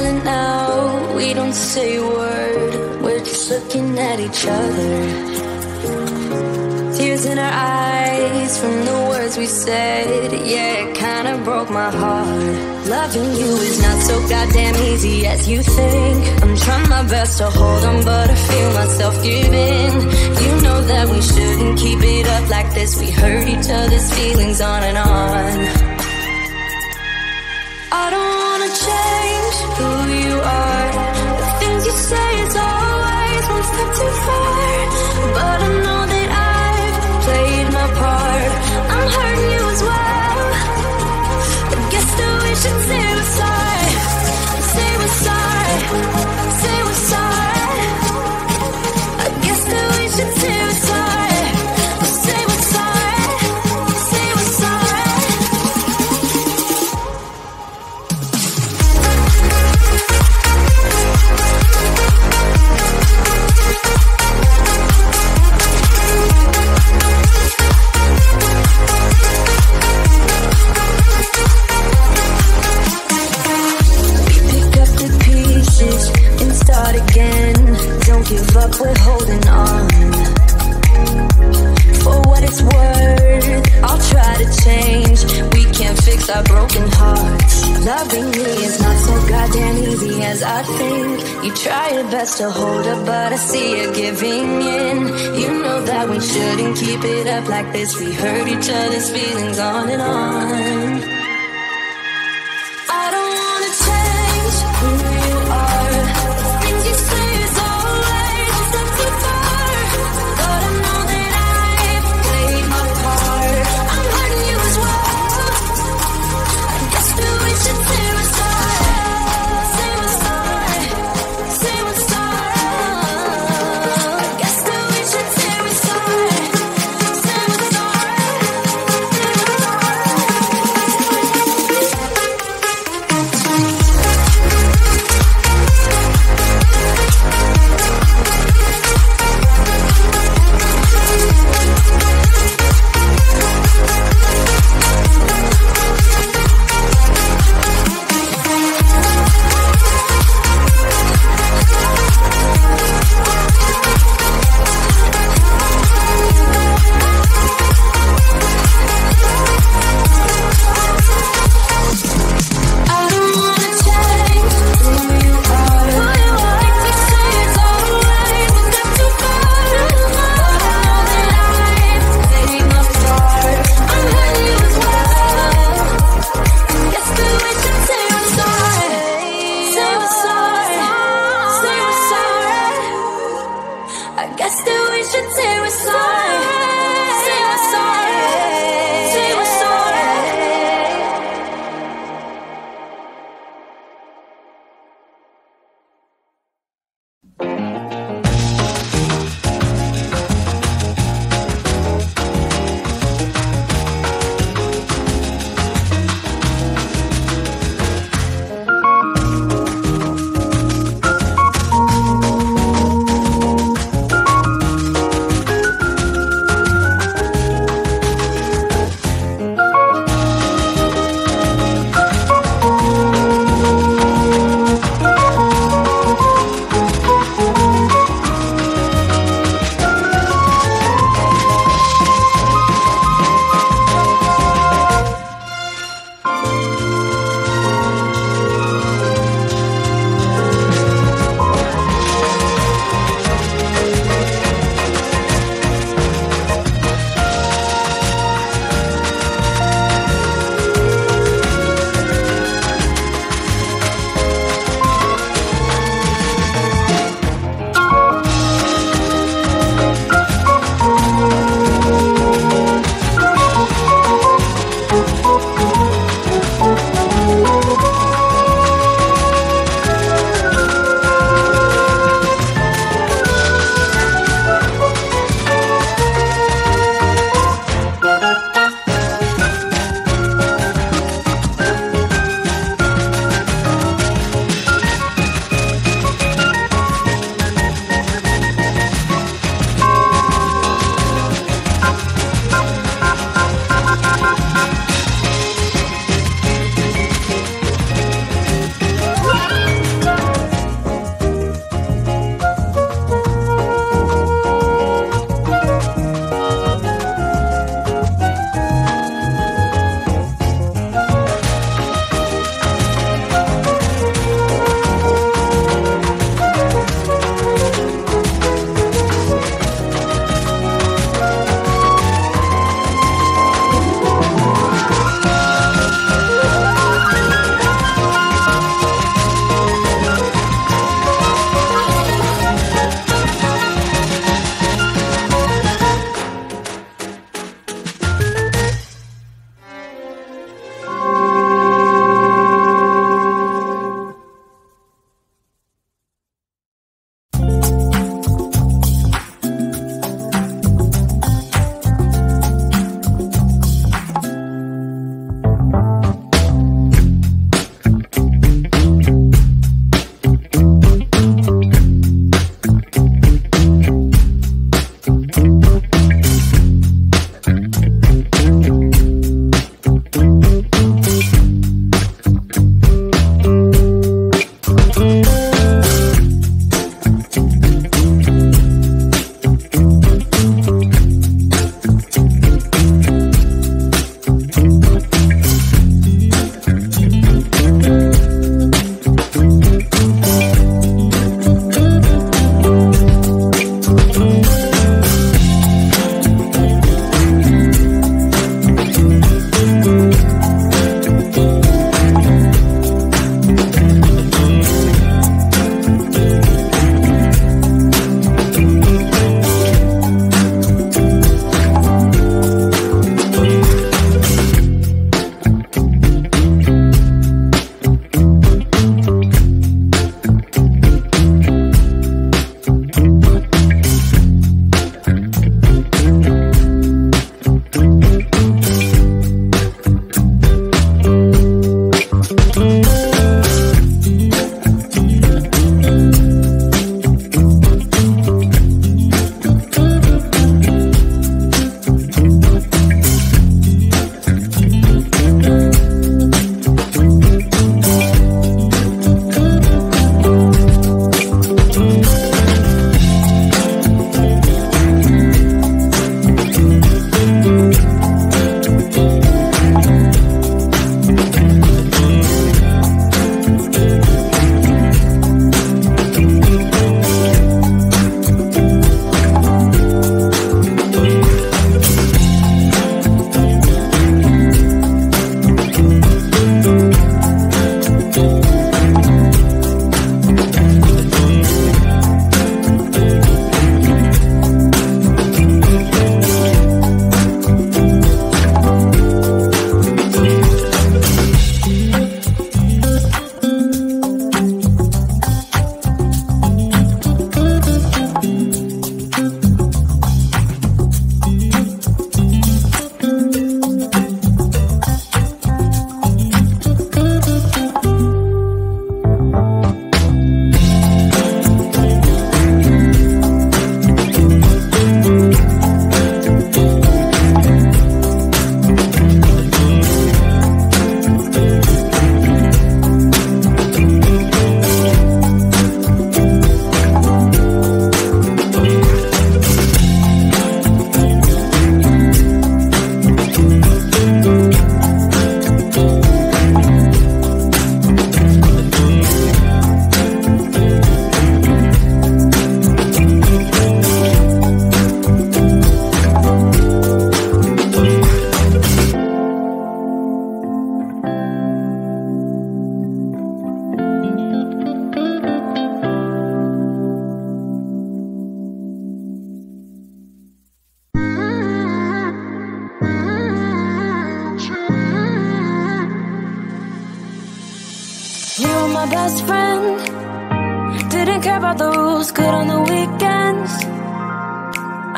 silent now, we don't say a word, we're just looking at each other. Tears in our eyes from the words we said, yeah, it kinda broke my heart. Loving you is not so goddamn easy as you think. I'm trying my best to hold on, but I feel myself giving. You know that we shouldn't keep it up like this. We hurt each other's feelings on and on. I don't wanna change who you are. The things you say is always one step too far. But I know that I've played my part. I'm hurting you as well. I guess that we should say we're sorry. Say we're sorry. Say we're sorry. I guess that we should say we're sorry. Say we're sorry. Say we're sorry. And start again. Don't give up, we're holding on. For what it's worth, I'll try to change. We can't fix our broken hearts. Loving me is not so goddamn easy as I think. You try your best to hold up, but I see you giving in. You know that we shouldn't keep it up like this. We hurt each other's feelings on and on. I don't wanna change who you are. Things you say is always a step too far. But I know that I've played my part. I'm hurting you as well. I guess that we should say we're sorry. Say we're sorry. Say we're sorry. I guess that we should say we're sorry. Say we're sorry. Say we're my best friend. Didn't care about the rules, good on the weekends.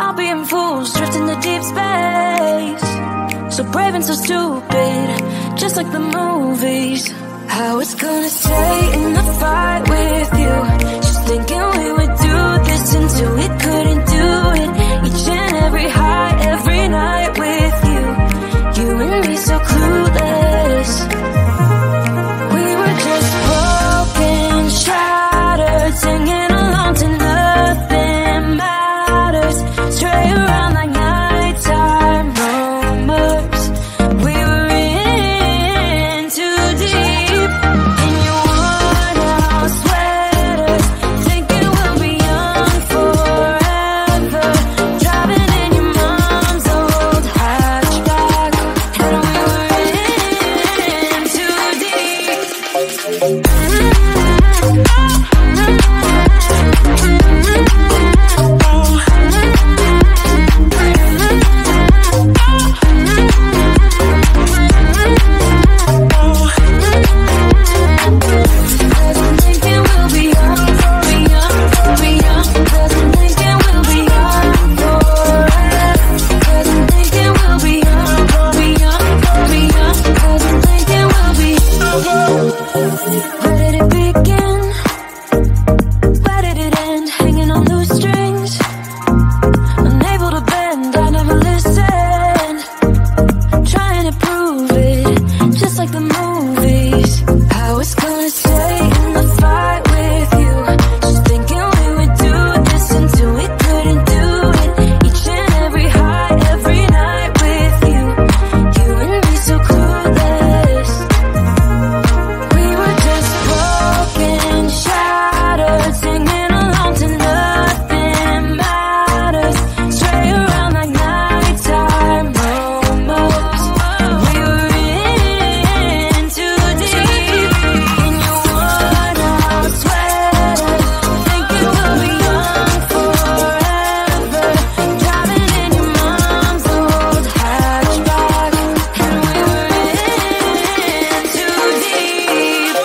I'll be in fools, drifting to deep space. So brave and so stupid, just like the movies. I was gonna stay in the fight with you, just thinking we would do this until we couldn't do it. Each and every high, every night with you. You and me so clueless. We were just broken, shattered, singing along to nothing matters. Stray around like nighttime rumors. We were in too deep. In your worn-out sweaters, thinking we'll be young forever. Driving in your mom's old hatchback, and we were in too deep. Where did it begin? Where did it end? Hanging on loose strings, unable to bend. I never listened, trying to prove it, just like the movies. I was gonna stay in the fight with you, just thinking we would do this until we couldn't do it. Each and every high, every night with you. You and me so clueless. We were just broken, shattered, singing along to nothing matters. Stray around like nighttime rumors. We were in too deep. In your worn-out sweater, thinking we'll be young forever. Driving in your mom's old hatchback, and we were in too deep.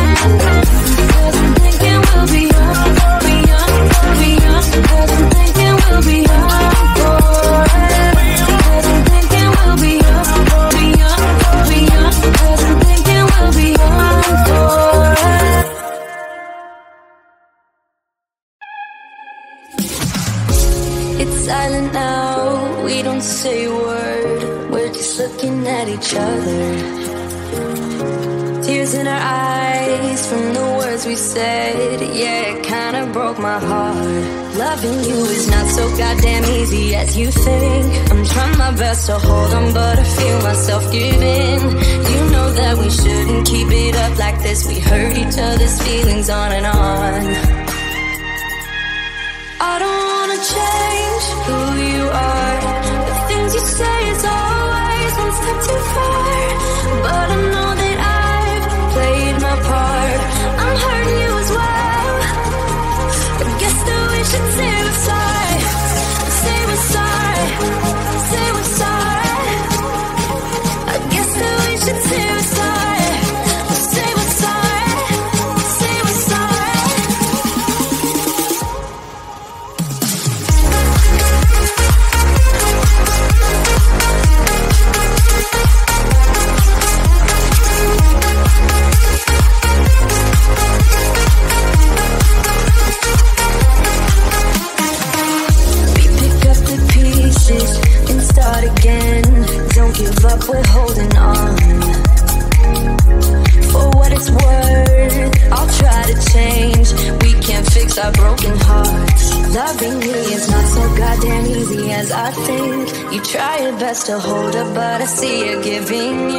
Cause I'm thinking we'll be young, be young, be young. Cause I'm thinking we'll be young forever. Cause I'm thinking we'll be young, be young, be young. Cause I'm thinking we'll be young forever. It's silent now, we don't say a word. We're just looking at each other. Tears in our eyes from the words we said. Yeah, it kinda broke my heart. Loving you is not so goddamn easy as you think. I'm trying my best to hold on, but I feel myself giving. You know that we shouldn't keep it up like this. We hurt each other's feelings on and on. I don't wanna change who you are. The things you say is always one step too far. But I know that I've played my part. I'm hurting you as well. I guess that we should say we're sorry. Say we're sorry. Say we're sorry. I guess that we should say we're sorry. Say we're sorry. Say we're sorry. We pick up the pieces and start again. Don't give up, we're holding on. For what it's worth, I'll try to change. We can't fix our broken hearts. Loving me is not so goddamn easy as I think. You try your best to hold up, but I see you giving